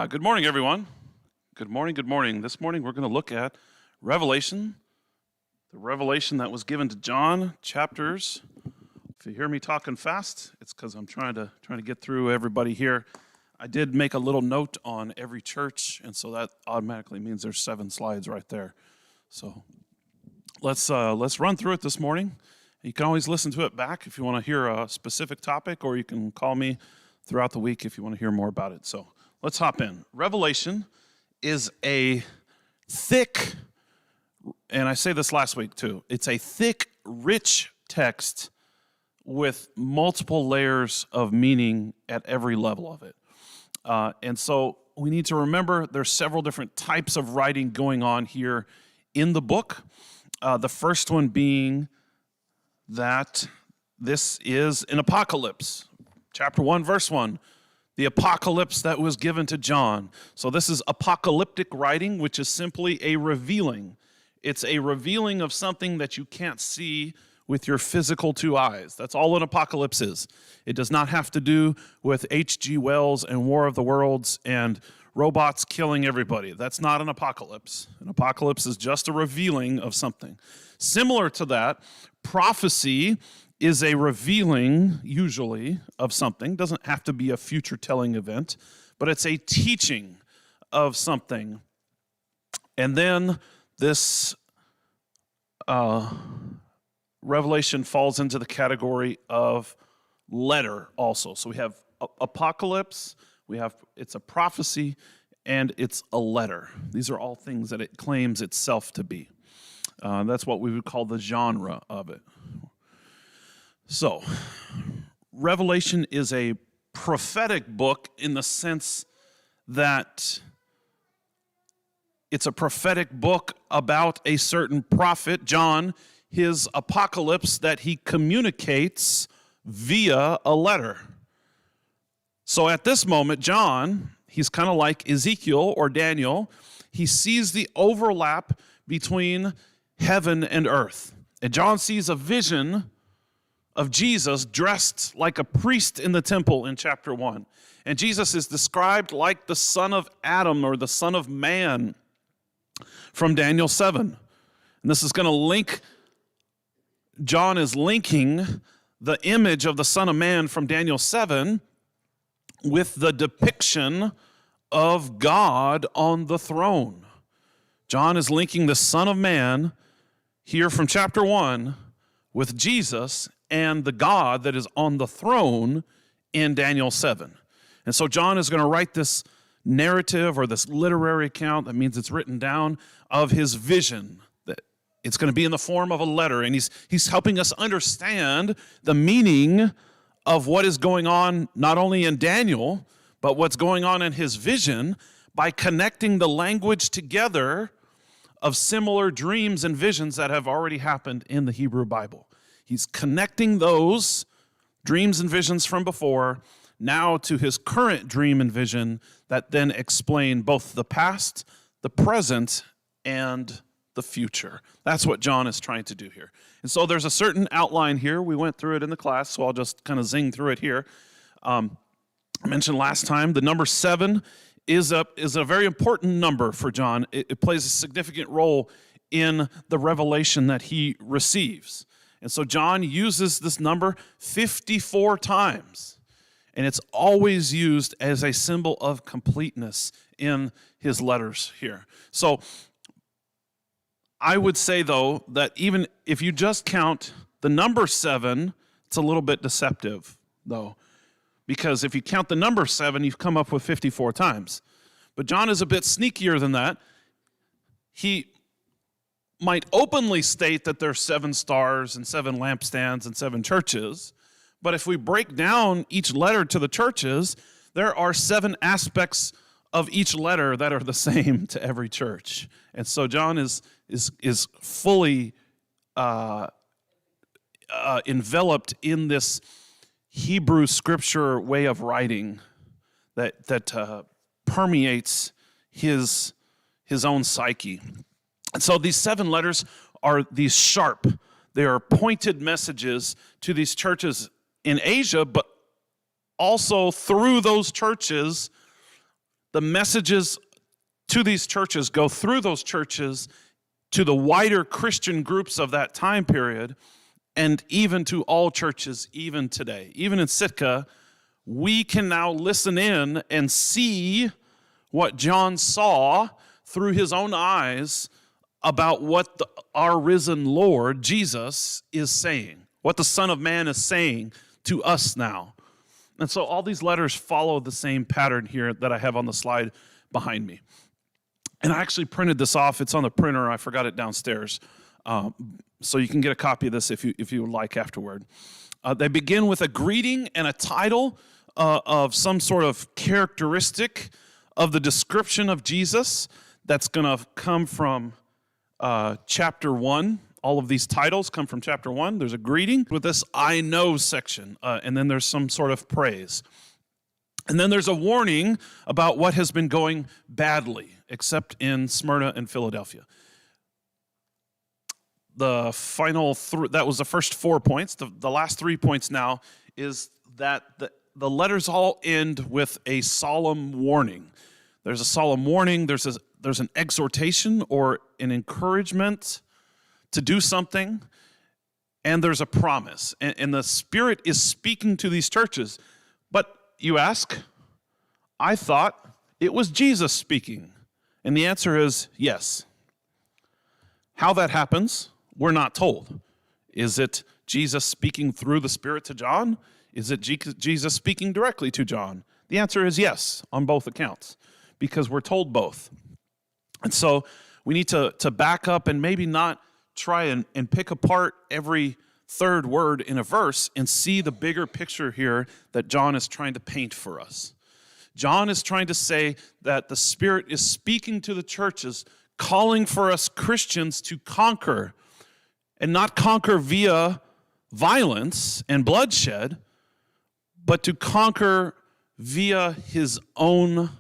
Good morning, everyone. Good morning, good morning. This morning we're going to look at Revelation, the revelation that was given to John, chapters. If you hear me talking fast, it's because I'm trying to get through everybody here. I did make a little note on every church, and so that automatically means there's 7 slides right there. So let's run through it this morning. You can always listen to it back if you want to hear a specific topic, or you can call me throughout the week if you want to hear more about it. So let's hop in. Revelation is a thick, and I say this last week too, it's a thick, rich text with multiple layers of meaning at every level of it. And so we need to remember there's several different types of writing going on here in the book. The first one being that this is an apocalypse. Chapter 1, verse 1. The apocalypse that was given to John. So this is apocalyptic writing, which is simply a revealing. It's a revealing of something that you can't see with your physical 2 eyes. That's all an apocalypse is. It does not have to do with H.G. Wells and War of the Worlds and robots killing everybody. That's not an apocalypse. An apocalypse is just a revealing of something. Similar to that, prophecy is a revealing, usually, of something. Doesn't have to be a future-telling event, but it's a teaching of something. And then this Revelation falls into the category of letter also. So we have apocalypse, it's a prophecy, and it's a letter. These are all things that it claims itself to be. That's what we would call the genre of it. So, Revelation is a prophetic book in the sense that it's a prophetic book about a certain prophet, John, his apocalypse that he communicates via a letter. So at this moment, John, he's kind of like Ezekiel or Daniel. He sees the overlap between heaven and earth. And John sees a vision of Jesus dressed like a priest in the temple in chapter 1. And Jesus is described like the son of Adam or the son of man from Daniel 7. And this is going to link, John is linking the image of the son of man from Daniel 7 with the depiction of God on the throne. John is linking the son of man here from chapter 1 with Jesus and the God that is on the throne in Daniel 7. And so John is going to write this narrative or this literary account, that means it's written down, of his vision. That it's going to be in the form of a letter, and he's helping us understand the meaning of what is going on not only in Daniel, but what's going on in his vision by connecting the language together of similar dreams and visions that have already happened in the Hebrew Bible. He's connecting those dreams and visions from before now to his current dream and vision that then explain both the past, the present, and the future. That's what John is trying to do here. And so there's a certain outline here. We went through it in the class, so I'll just kind of zing through it here. I mentioned last time the number 7 is a very important number for John. It plays a significant role in the revelation that he receives. And so John uses this number 54 times. And it's always used as a symbol of completeness in his letters here. So I would say, though, that even if you just count the number 7, it's a little bit deceptive, though. Because if you count the number 7, you've come up with 54 times. But John is a bit sneakier than that. He might openly state that there's 7 stars and 7 lampstands and 7 churches. But if we break down each letter to the churches, there are 7 aspects of each letter that are the same to every church. And so John is fully enveloped in this Hebrew scripture way of writing that permeates his own psyche. And so these 7 letters are these sharp, they are pointed messages to these churches in Asia, but also through those churches the messages to these churches go through those churches to the wider Christian groups of that time period, and even to all churches even today. Even in Sitka, we can now listen in and see what John saw through his own eyes about what our risen Lord, Jesus, is saying, what the Son of Man is saying to us now. And so all these letters follow the same pattern here that I have on the slide behind me. And I actually printed this off. It's on the printer. I forgot it downstairs. So you can get a copy of this if you would like afterward. They begin with a greeting and a title of some sort of characteristic of the description of Jesus that's going to come from chapter 1. All of these titles come from chapter 1. There's a greeting with this I know section, and then there's some sort of praise. And then there's a warning about what has been going badly, except in Smyrna and Philadelphia. The final, that was the first 4 points. The last 3 points now is that the letters all end with a solemn warning. There's a solemn warning, there's an exhortation or an encouragement to do something, and there's a promise. And the Spirit is speaking to these churches. But you ask, I thought it was Jesus speaking. And the answer is yes. How that happens, we're not told. Is it Jesus speaking through the Spirit to John? Is it Jesus speaking directly to John? The answer is yes on both accounts, because we're told both. And so we need to back up and maybe not try and pick apart every third word in a verse and see the bigger picture here that John is trying to paint for us. John is trying to say that the Spirit is speaking to the churches, calling for us Christians to conquer, and not conquer via violence and bloodshed, but to conquer via his own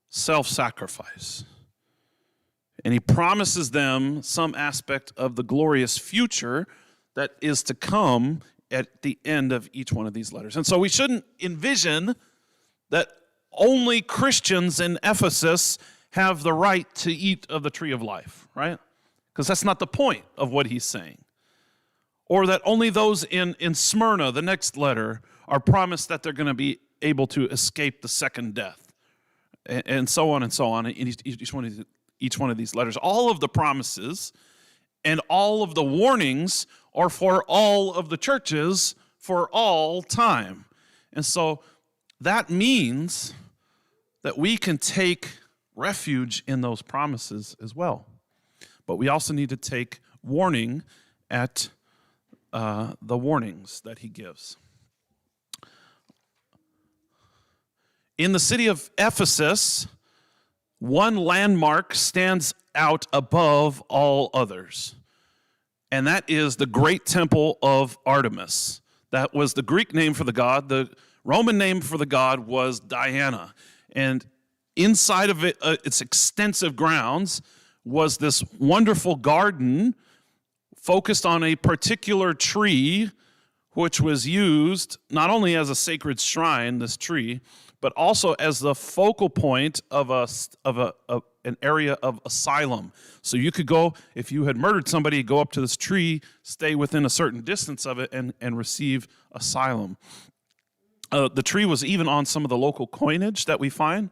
self-sacrifice. And he promises them some aspect of the glorious future that is to come at the end of each one of these letters. And so we shouldn't envision that only Christians in Ephesus have the right to eat of the tree of life, right? Because that's not the point of what he's saying. Or that only those in Smyrna, the next letter, are promised that they're going to be able to escape the second death. And so on and so on in each one of these letters. All of the promises and all of the warnings are for all of the churches for all time. And so that means that we can take refuge in those promises as well. But we also need to take warning at the warnings that he gives. In the city of Ephesus, one landmark stands out above all others, and that is the great temple of Artemis. That was the Greek name for the god. The Roman name for the god was Diana. And inside of it, its extensive grounds, was this wonderful garden focused on a particular tree, which was used not only as a sacred shrine, this tree, but also as the focal point of an area of asylum. So you could go, if you had murdered somebody, go up to this tree, stay within a certain distance of it, and receive asylum. The tree was even on some of the local coinage that we find.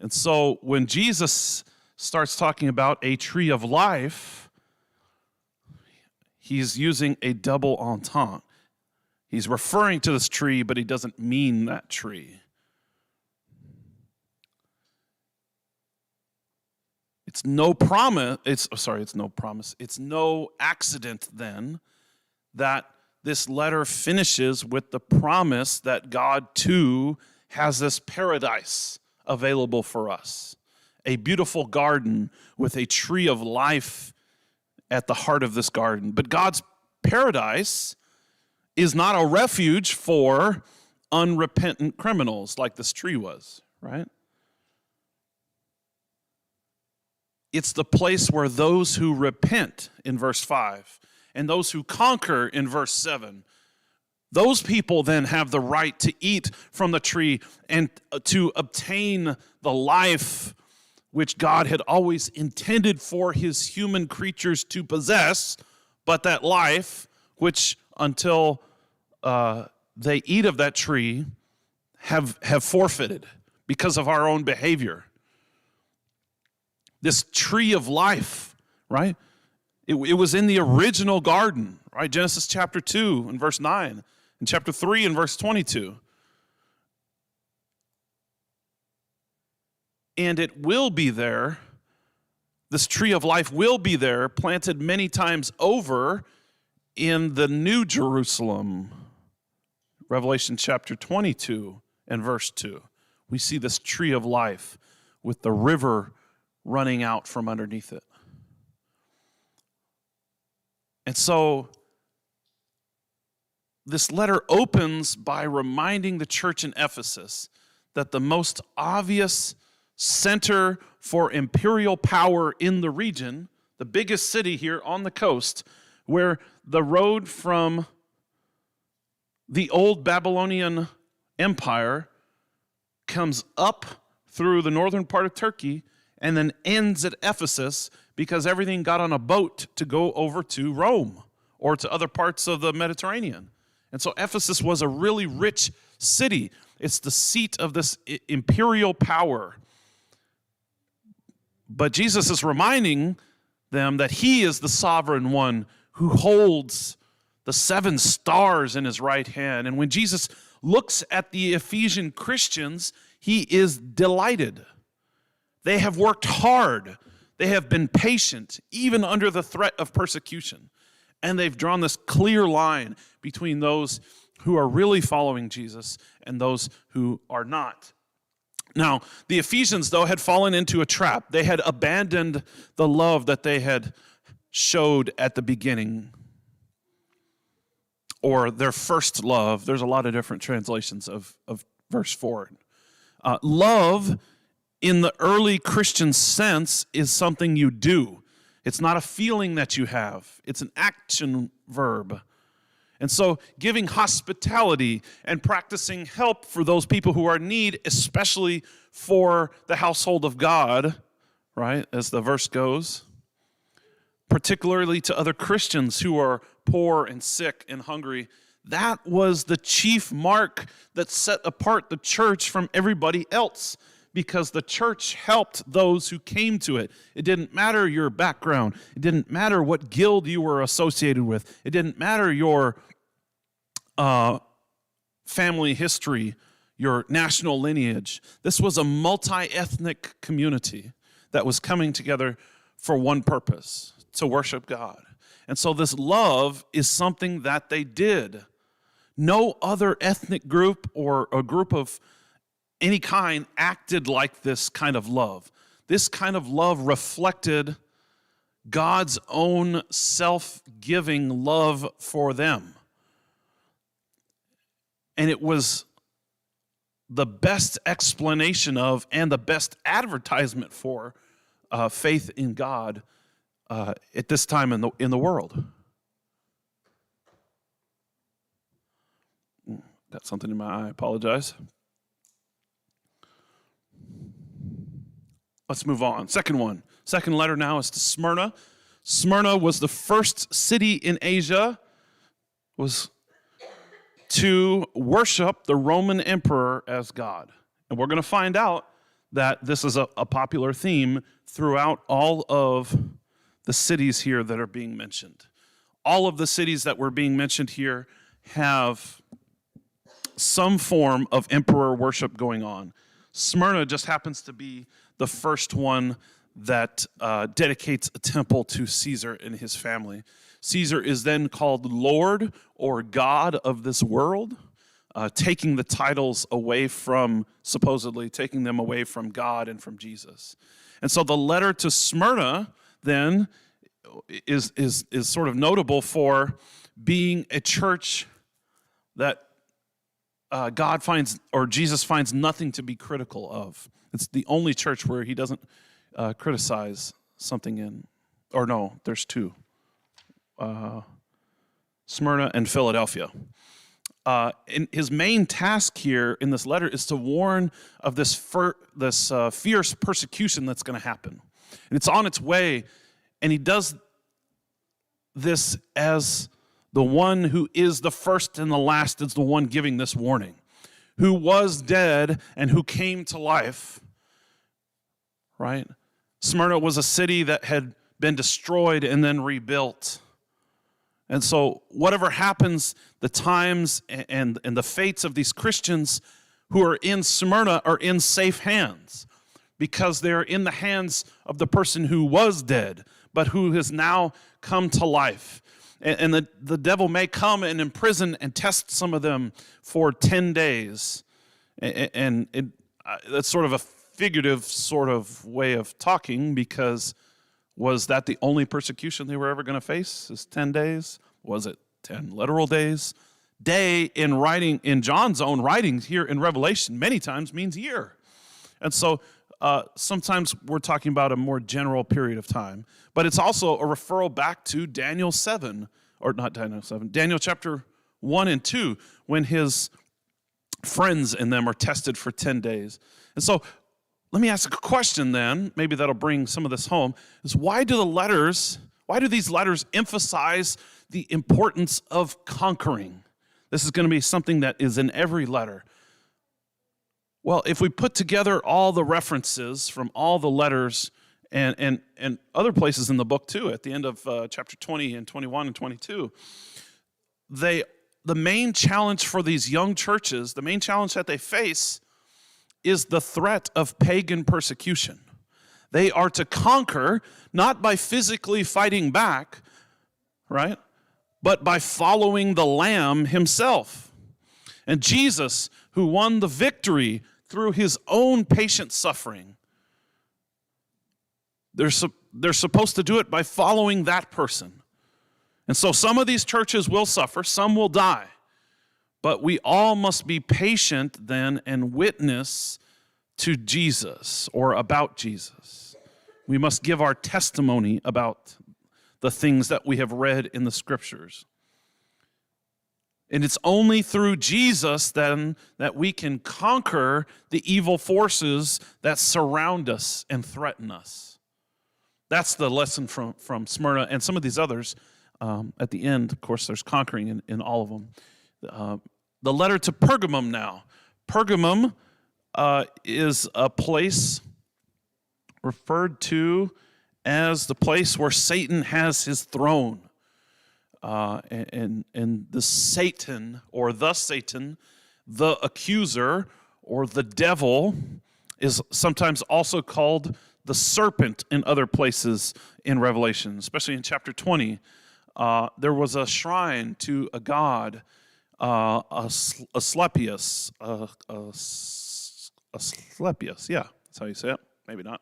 And so when Jesus starts talking about a tree of life, he's using a double entendre. He's referring to this tree, but he doesn't mean that tree. It's no accident then that this letter finishes with the promise that God too has this paradise available for us. A beautiful garden with a tree of life at the heart of this garden. But God's paradise is not a refuge for unrepentant criminals like this tree was, right? It's the place where those who repent in verse 5 and those who conquer in verse 7, Those people then have the right to eat from the tree and to obtain the life which God had always intended for his human creatures to possess, but that life, which until they eat of that tree, have forfeited because of our own behavior. This tree of life, right? It was in the original garden, right? Genesis chapter 2 and verse 9, and chapter 3 and verse 22. And it will be there, this tree of life will be there, planted many times over in the New Jerusalem. Revelation chapter 22 and verse 2. We see this tree of life with the river running out from underneath it. And so this letter opens by reminding the church in Ephesus that the most obvious center for imperial power in the region, the biggest city here on the coast, where the road from the old Babylonian Empire comes up through the northern part of Turkey and then ends at Ephesus, because everything got on a boat to go over to Rome or to other parts of the Mediterranean. And so Ephesus was a really rich city. It's the seat of this imperial power. But Jesus is reminding them that he is the sovereign one who holds the 7 stars in his right hand. And when Jesus looks at the Ephesian Christians, he is delighted. They have worked hard. They have been patient, even under the threat of persecution. And they've drawn this clear line between those who are really following Jesus and those who are not. Now, the Ephesians, though, had fallen into a trap. They had abandoned the love that they had showed at the beginning, or their first love. There's a lot of different translations of verse 4. Love, in the early Christian sense, is something you do. It's not a feeling that you have. It's an action verb. And so giving hospitality and practicing help for those people who are in need, especially for the household of God, right, as the verse goes, particularly to other Christians who are poor and sick and hungry, that was the chief mark that set apart the church from everybody else, because the church helped those who came to it. It didn't matter your background. It didn't matter what guild you were associated with. It didn't matter your family history, your national lineage. This was a multi-ethnic community that was coming together for one purpose, to worship God. And so this love is something that they did. No other ethnic group or a group of any kind acted like this kind of love. This kind of love reflected God's own self-giving love for them. And it was the best explanation of and the best advertisement for faith in God at this time in the world. Got something in my eye, I apologize. Let's move on. Second letter now is to Smyrna. Smyrna was the first city in Asia, was to worship the Roman emperor as God. And we're going to find out that this is a popular theme throughout all of the cities here that are being mentioned. All of the cities that were being mentioned here have some form of emperor worship going on. Smyrna just happens to be the first one that dedicates a temple to Caesar and his family. Caesar is then called Lord or God of this world, taking the titles away from, supposedly taking them away from God and from Jesus. And so the letter to Smyrna then is sort of notable for being a church that God finds, or Jesus finds, nothing to be critical of. It's the only church where he doesn't criticize something in, or no, there's 2. Smyrna and Philadelphia. and his main task here in this letter is to warn of this fierce persecution that's going to happen. And it's on its way, and he does this as the one who is the first and the last, is the one giving this warning, who was dead and who came to life, right? Smyrna was a city that had been destroyed and then rebuilt. And so whatever happens, the times and the fates of these Christians who are in Smyrna are in safe hands, because they're in the hands of the person who was dead, but who has now come to life. And the devil may come and imprison and test some of them for 10 days. And that's sort of a figurative sort of way of talking, because was that the only persecution they were ever going to face, is 10 days? Was it 10 literal days? Day in John's own writings here in Revelation many times means year. And so sometimes we're talking about a more general period of time, but it's also a referral back to Daniel 7, or not Daniel 7, Daniel chapter 1 and 2, when his friends and them are tested for 10 days. And so let me ask a question then, maybe that'll bring some of this home, is why do these letters emphasize the importance of conquering? This is going to be something that is in every letter. Well, if we put together all the references from all the letters and other places in the book too, at the end of chapter 20 and 21 and 22, the main challenge for these young churches, the main challenge that they face, is the threat of pagan persecution. They are to conquer not by physically fighting back, right, but by following the Lamb himself. And Jesus, who won the victory through his own patient suffering, they're supposed to do it by following that person. And so some of these churches will suffer, some will die. But we all must be patient then and witness to Jesus or about Jesus. We must give our testimony about the things that we have read in the scriptures. And it's only through Jesus then that we can conquer the evil forces that surround us and threaten us. That's the lesson from Smyrna and some of these others. At the end, of course, there's conquering in all of them. The letter to Pergamum now. Pergamum is a place referred to as the place where Satan has his throne. And the Satan, or the Satan, the accuser, or the devil, is sometimes also called the serpent in other places in Revelation, especially in chapter 20. There was a shrine to a god, Asclepius. Asclepius, yeah, that's how you say it. Maybe not.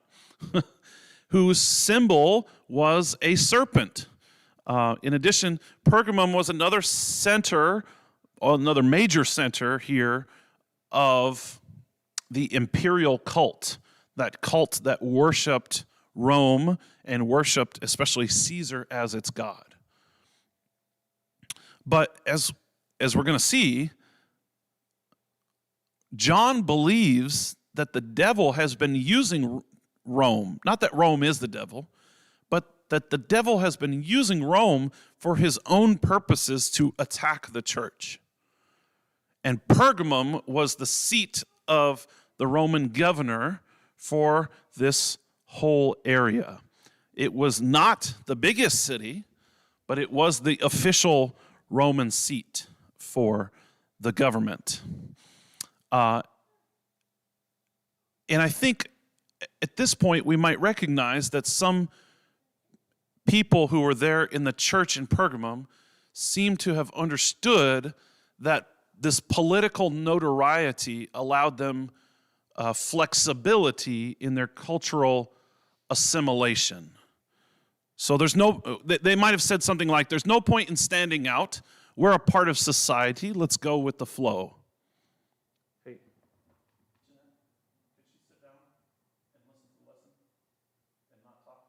Whose symbol was a serpent. In addition, Pergamum was another center, or another major center here of the imperial cult that worshipped Rome and worshipped especially Caesar as its god. But as we're going to see, John believes that the devil has been using Rome, not that Rome is the devil, but that the devil has been using Rome for his own purposes to attack the church. And Pergamum was the seat of the Roman governor for this whole area. It was not the biggest city, but it was the official Roman seat for the government. And I think at this point we might recognize that some people who were there in the church in Pergamum seem to have understood that this political notoriety allowed them flexibility in their cultural assimilation. So they might have said something like, there's no point in standing out. We're a part of society. Let's go with the flow. Hey, could you sit down and listen to the lesson and not talk?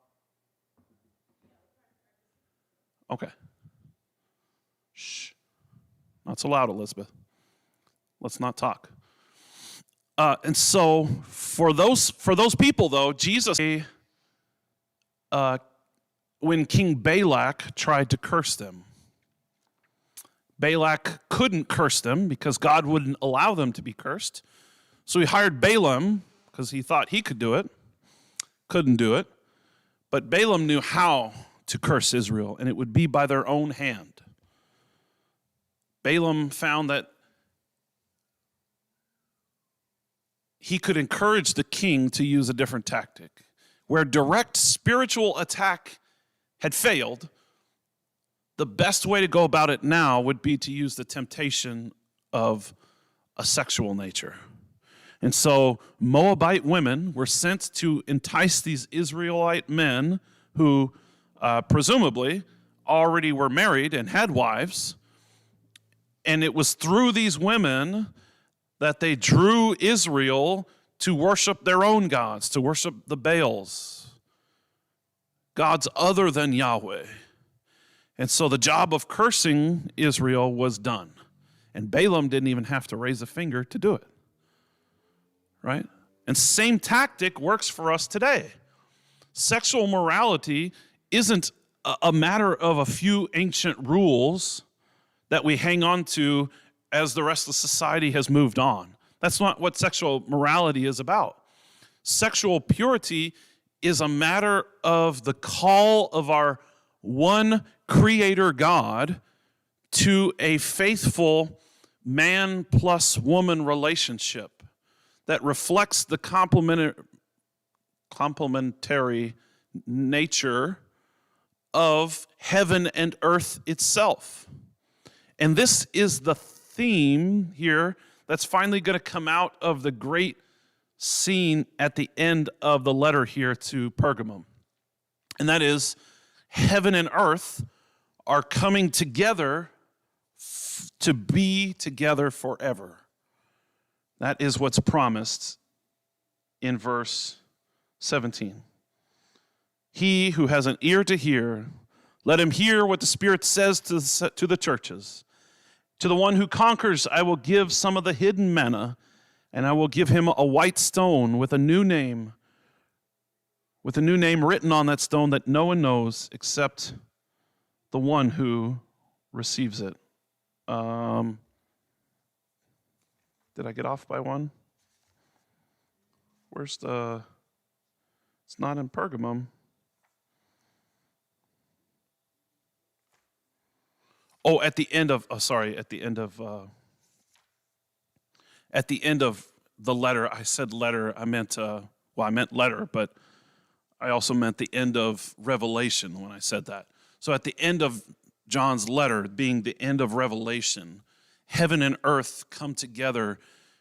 Okay. Shh. Not so loud, Elizabeth. Let's not talk. And so for those people, though, Jesus, when King Balak tried to curse them, Balak couldn't curse them because God wouldn't allow them to be cursed. So he hired Balaam because he thought he could do it. Couldn't do it. But Balaam knew how to curse Israel, and it would be by their own hand. Balaam found that he could encourage the king to use a different tactic. Where direct spiritual attack had failed, the best way to go about it now would be to use the temptation of a sexual nature. And so Moabite women were sent to entice these Israelite men who presumably already were married and had wives. And it was through these women that they drew Israel to worship their own gods, to worship the Baals, gods other than Yahweh. And so the job of cursing Israel was done. And Balaam didn't even have to raise a finger to do it. Right? And same tactic works for us today. Sexual morality isn't a matter of a few ancient rules that we hang on to as the rest of society has moved on. That's not what sexual morality is about. Sexual purity is a matter of the call of our one creator God to a faithful man plus woman relationship that reflects the complementary nature of heaven and earth itself. And this is the theme here that's finally going to come out of the great scene at the end of the letter here to Pergamum. And that is, heaven and earth are coming together to be together forever. That is what's promised in verse 17. He who has an ear to hear, let him hear what the Spirit says to the churches. To the one who conquers, I will give some of the hidden manna, and I will give him a white stone with a new name written on that stone that no one knows except the one who receives it. Did I get off by one? It's not in Pergamum. Oh, at the end of the letter, I said letter, I meant letter, but I also meant the end of Revelation when I said that. So at the end of John's letter, being the end of Revelation, heaven and earth come together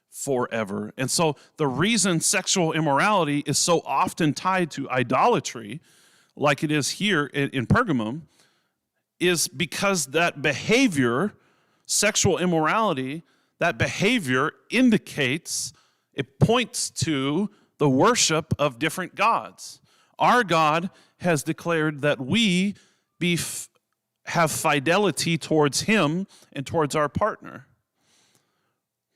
forever. And so the reason sexual immorality is so often tied to idolatry, like it is here in Pergamum, is because that behavior, sexual immorality, that behavior indicates, it points to the worship of different gods. Our God has declared that we have fidelity towards him and towards our partner.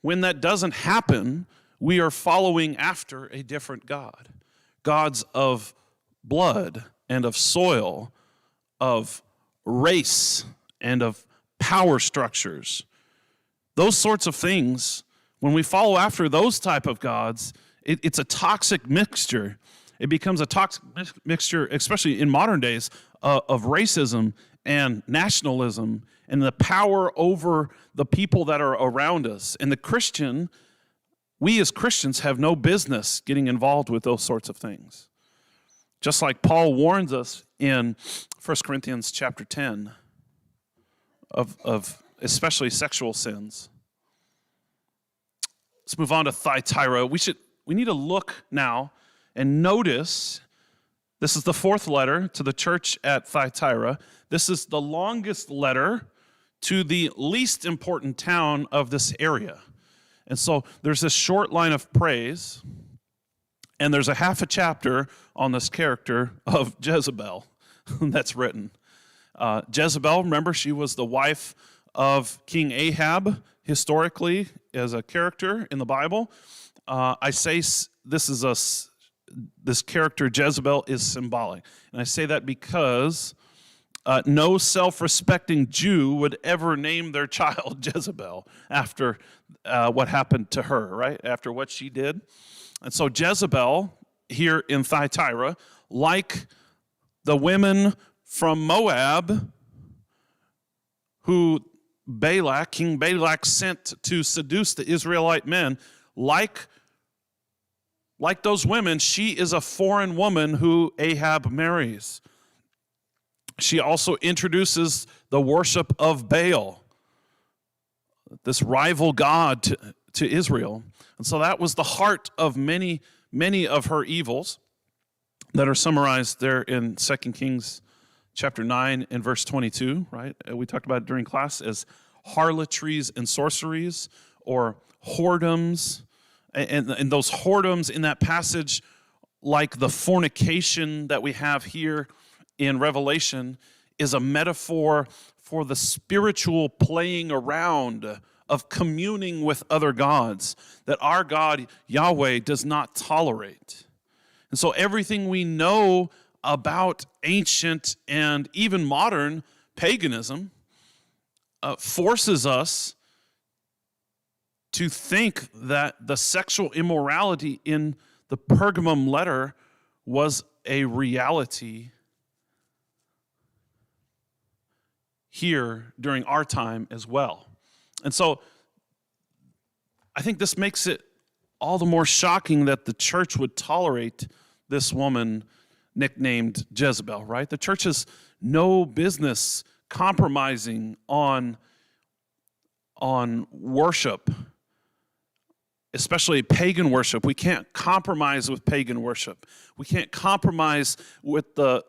When that doesn't happen, we are following after a different God. Gods of blood and of soil, of race and of power structures. Those sorts of things, when we follow after those type of gods, it's a toxic mixture. It becomes a toxic mixture, especially in modern days, of racism and nationalism and the power over the people that are around us. And we as Christians have no business getting involved with those sorts of things. Just like Paul warns us in 1 Corinthians chapter 10 of especially sexual sins. Let's move on to Thyatira. We need to look now and notice, this is the fourth letter to the church at Thyatira. This is the longest letter to the least important town of this area. And so there's this short line of praise, and there's a half a chapter on this character of Jezebel that's written. Jezebel, remember, she was the wife of King Ahab historically as a character in the Bible. I say this character Jezebel is symbolic, and I say that because no self-respecting Jew would ever name their child Jezebel after what happened to her, right? After what she did. And so Jezebel here in Thyatira, like the women from Moab who King Balak sent to seduce the Israelite men, like those women, she is a foreign woman who Ahab marries. She also introduces the worship of Baal, this rival god to Israel. And so that was the heart of many of her evils that are summarized there in 2 Kings chapter 9 and verse 22, right? We talked about it during class as harlotries and sorceries or whoredoms. And those whoredoms in that passage, like the fornication that we have here in Revelation, is a metaphor for the spiritual playing around of communing with other gods that our God, Yahweh, does not tolerate. And so everything we know about ancient and even modern paganism forces us to think that the sexual immorality in the Pergamum letter was a reality here during our time as well. And so I think this makes it all the more shocking that the church would tolerate this woman nicknamed Jezebel, right? The church has no business compromising on worship, especially pagan worship. We can't compromise with pagan worship. We can't compromise with the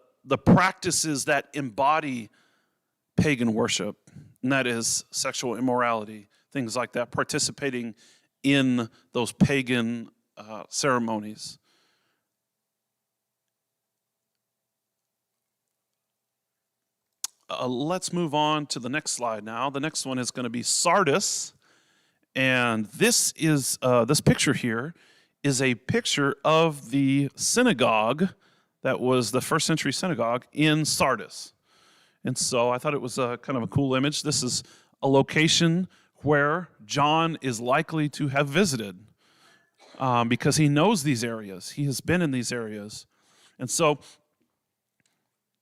practices that embody pagan worship, and that is sexual immorality, things like that, participating in those pagan ceremonies. Let's move on to the next slide now. The next one is going to be Sardis. And this picture here is a picture of the synagogue that was the first century synagogue in Sardis. And so I thought it was kind of a cool image. This is a location where John is likely to have visited because he knows these areas. He has been in these areas. And so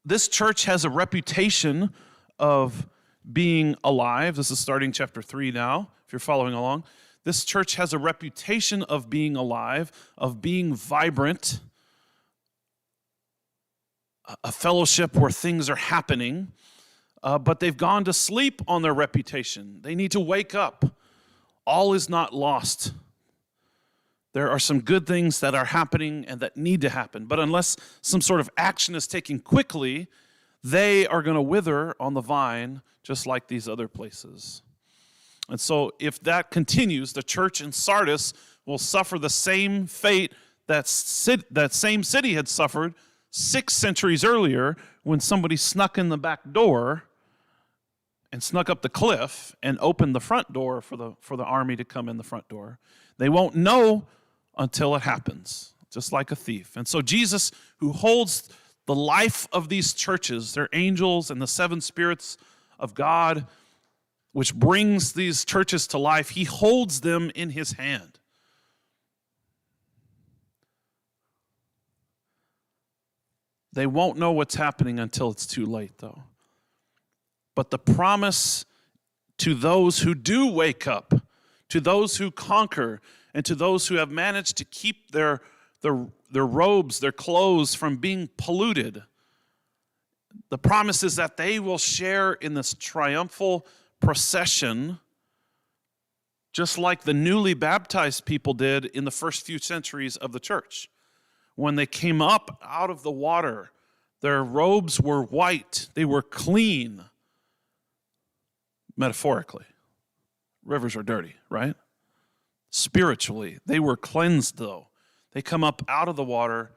this church has a reputation of being alive. This is starting chapter 3 now, if you're following along. This church has a reputation of being alive, of being vibrant, a fellowship where things are happening, but they've gone to sleep on their reputation. They need to wake up. All is not lost. There are some good things that are happening and that need to happen, but unless some sort of action is taken quickly, they are going to wither on the vine just like these other places. And so if that continues, the church in Sardis will suffer the same fate that same city had suffered 6 centuries earlier when somebody snuck in the back door and snuck up the cliff and opened the front door for the army to come in the front door. They won't know until it happens, just like a thief. And so Jesus, who holds the life of these churches, their angels and the 7 spirits of God, which brings these churches to life, he holds them in his hand. They won't know what's happening until it's too late, though. But the promise to those who do wake up, to those who conquer, and to those who have managed to keep their robes, their clothes from being polluted, the promise is that they will share in this triumphal procession, just like the newly baptized people did in the first few centuries of the church. When they came up out of the water, their robes were white, they were clean, metaphorically. Rivers are dirty, right? Spiritually, they were cleansed, though. They come up out of the water.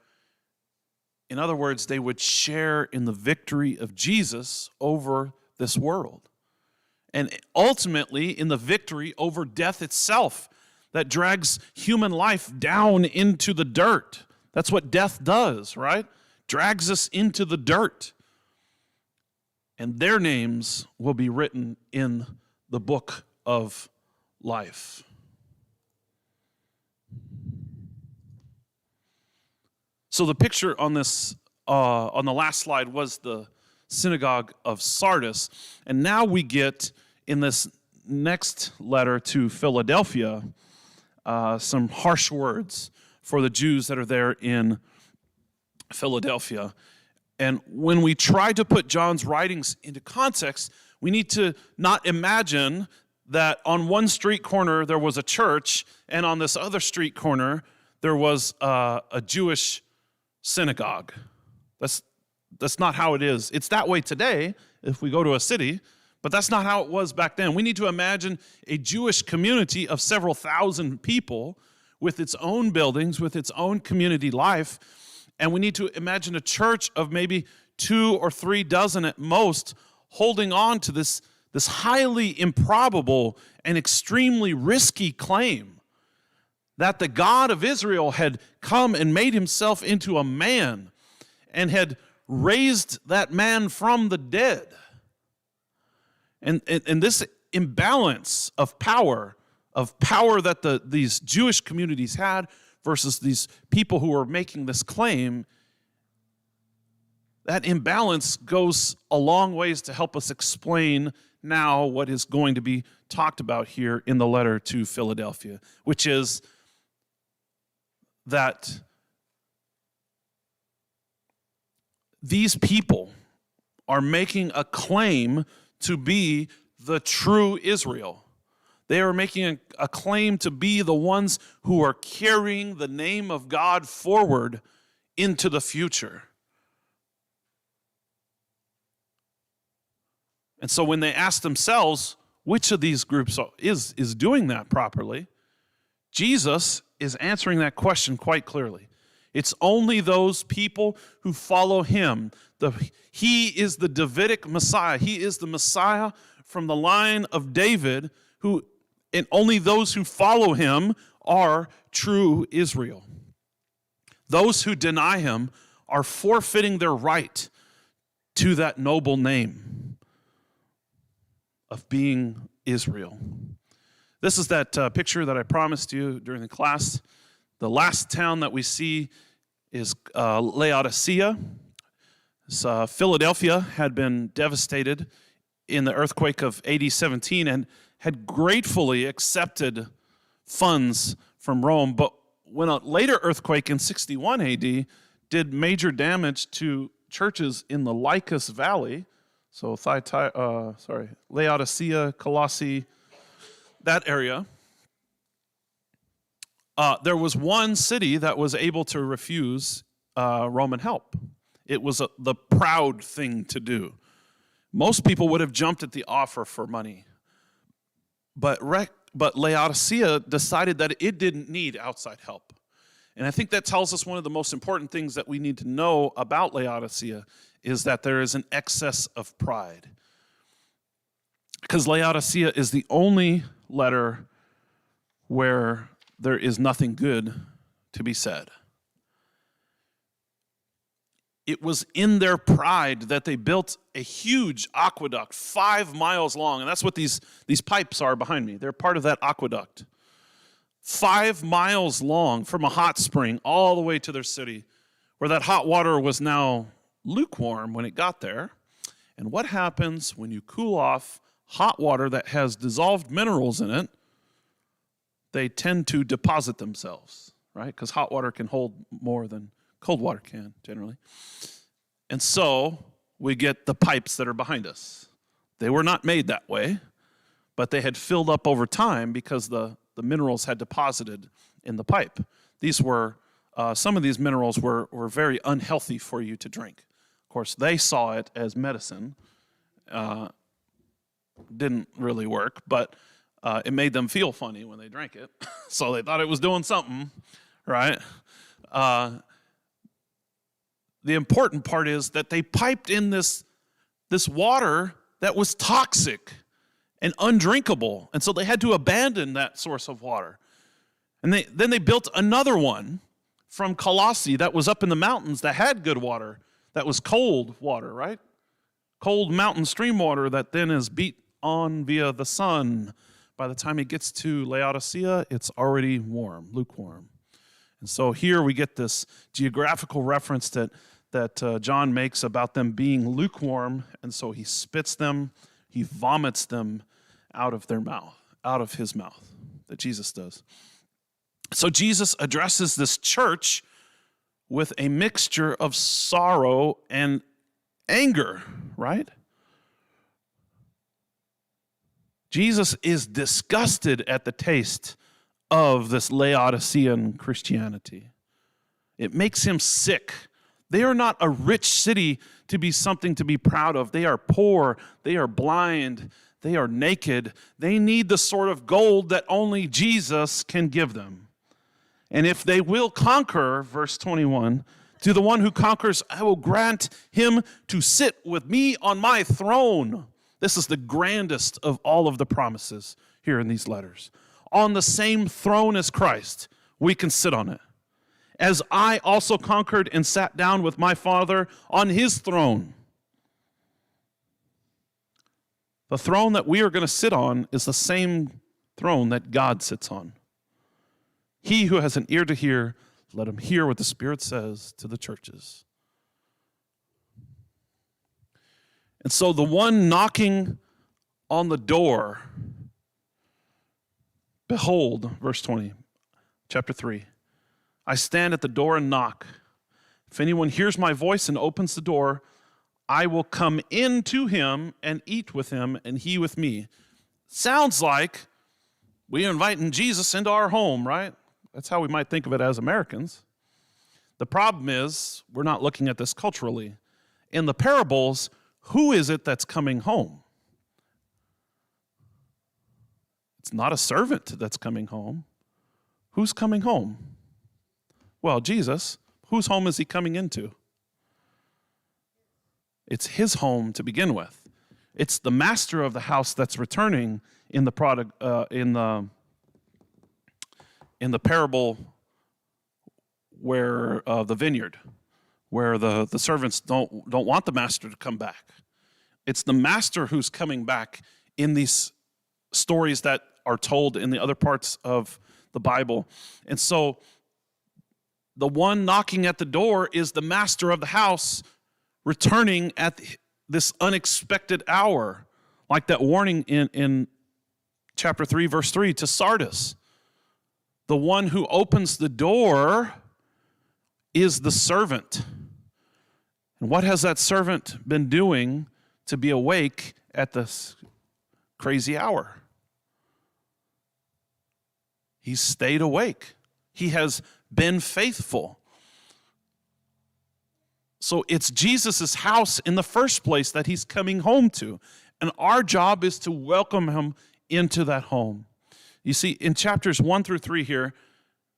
In other words, they would share in the victory of Jesus over this world. and ultimately in the victory over death itself that drags human life down into the dirt. That's what death does, right? Drags us into the dirt. And their names will be written in the book of life. So the picture on this, on the last slide, was the synagogue of Sardis. And now we get, in this next letter to Philadelphia, some harsh words for the Jews that are there in Philadelphia. And when we try to put John's writings into context, we need to not imagine that on one street corner there was a church, and on this other street corner there was a Jewish synagogue. That's not how it is. It's that way today if we go to a city, but that's not how it was back then. We need to imagine a Jewish community of several thousand people with its own buildings, with its own community life, and we need to imagine a church of maybe 2 or 3 dozen at most holding on to this highly improbable and extremely risky claim that the God of Israel had come and made himself into a man and had raised that man from the dead. And this imbalance of power that these Jewish communities had versus these people who were making this claim, that imbalance goes a long ways to help us explain now what is going to be talked about here in the letter to Philadelphia, which is that these people are making a claim to be the true Israel. They are making a claim to be the ones who are carrying the name of God forward into the future. And so when they ask themselves which of these groups is doing that properly, Jesus is answering that question quite clearly. It's only those people who follow him. He is the Davidic Messiah. He is the Messiah from the line of David, and only those who follow him are true Israel. Those who deny him are forfeiting their right to that noble name of being Israel. This is that picture that I promised you during the class. The last town that we see is Laodicea. Philadelphia had been devastated in the earthquake of AD 17 and had gratefully accepted funds from Rome, but when a later earthquake in 61 AD did major damage to churches in the Lycus Valley, so Laodicea, Colossae, that area, there was one city that was able to refuse Roman help. It was the proud thing to do. Most people would have jumped at the offer for money. But Laodicea decided that it didn't need outside help. And I think that tells us one of the most important things that we need to know about Laodicea is that there is an excess of pride. Because Laodicea is the only letter where there is nothing good to be said. It was in their pride that they built a huge aqueduct, 5 miles long. And that's what these pipes are behind me. They're part of that aqueduct. 5 miles long from a hot spring all the way to their city, where that hot water was now lukewarm when it got there. And what happens when you cool off hot water that has dissolved minerals in it? They tend to deposit themselves, right? Because hot water can hold more than cold water can, generally. And so we get the pipes that are behind us. They were not made that way, but they had filled up over time because the minerals had deposited in the pipe. These were, some of these minerals were very unhealthy for you to drink. Of course, they saw it as medicine. Didn't really work, but it made them feel funny when they drank it. So they thought it was doing something, right? The important part is that they piped in this water that was toxic and undrinkable. And so they had to abandon that source of water. And then they built another one from Colossae that was up in the mountains that had good water, that was cold water, right? Cold mountain stream water that then is beat on via the sun. By the time it gets to Laodicea, it's already warm, lukewarm. And so here we get this geographical reference that John makes about them being lukewarm, and so he spits them, he vomits them out of their mouth, out of his mouth, that Jesus does. So Jesus addresses this church with a mixture of sorrow and anger, right? Jesus is disgusted at the taste of this Laodicean Christianity. It makes him sick. They are not a rich city to be something to be proud of. They are poor. They are blind. They are naked. They need the sort of gold that only Jesus can give them. And if they will conquer, verse 21, to the one who conquers, I will grant him to sit with me on my throne. This is the grandest of all of the promises here in these letters. On the same throne as Christ, we can sit on it. As I also conquered and sat down with my Father on his throne. The throne that we are going to sit on is the same throne that God sits on. He who has an ear to hear, let him hear what the Spirit says to the churches. And so the one knocking on the door, behold, verse 20, chapter 3, I stand at the door and knock. If anyone hears my voice and opens the door, I will come in to him and eat with him and he with me. Sounds like we're inviting Jesus into our home, right? That's how we might think of it as Americans. The problem is we're not looking at this culturally. In the parables, who is it that's coming home? It's not a servant that's coming home. Who's coming home? Well, Jesus. Whose home is he coming into? It's his home to begin with. It's the master of the house that's returning in the parable where the vineyard, where the servants don't want the master to come back. It's the master who's coming back in these stories that are told in the other parts of the Bible. And so the one knocking at the door is the master of the house returning at this unexpected hour, like that warning in chapter 3, verse 3 to Sardis. The one who opens the door is the servant. And what has that servant been doing to be awake at this crazy hour? He's stayed awake. He has been faithful. So it's Jesus' house in the first place that he's coming home to. And our job is to welcome him into that home. You see, in chapters 1 through 3 here,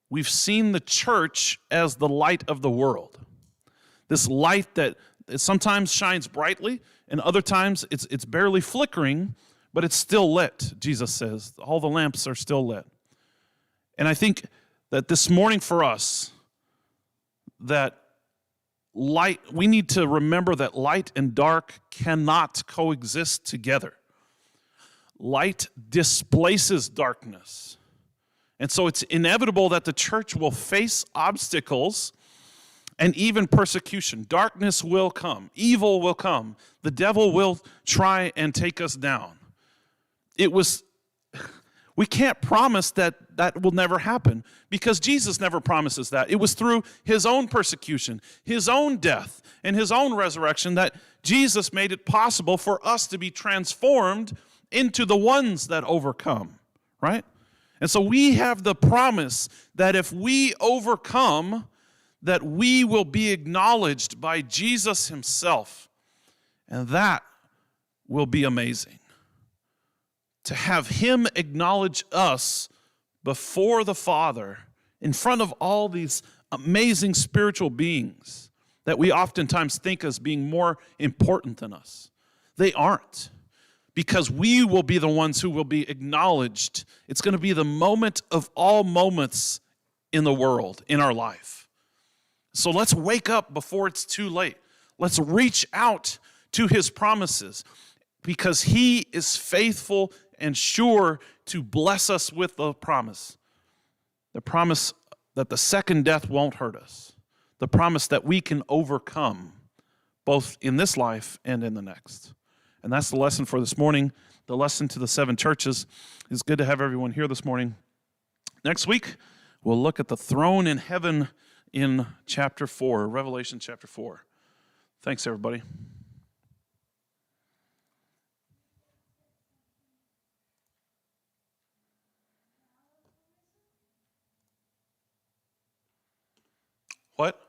we've seen the church as the light of the world. This light that sometimes shines brightly, and other times it's barely flickering, but it's still lit, Jesus says. All the lamps are still lit. And I think that this morning for us, that light, we need to remember that light and dark cannot coexist together. Light displaces darkness. And so it's inevitable that the church will face obstacles and even persecution. Darkness will come. Evil will come. The devil will try and take us down. We can't promise that will never happen because Jesus never promises that. It was through his own persecution, his own death, and his own resurrection that Jesus made it possible for us to be transformed into the ones that overcome, right? And so we have the promise that if we overcome, that we will be acknowledged by Jesus himself. And that will be amazing. To have him acknowledge us before the Father in front of all these amazing spiritual beings that we oftentimes think as being more important than us. They aren't. because we will be the ones who will be acknowledged. It's going to be the moment of all moments in the world, in our life. So let's wake up before it's too late. Let's reach out to his promises because he is faithful and sure to bless us with the promise that the second death won't hurt us, the promise that we can overcome both in this life and in the next. And that's the lesson for this morning, the lesson to the 7 churches. It's good to have everyone here this morning. Next week, we'll look at the throne in heaven in chapter 4, Revelation chapter 4. Thanks, everybody. What?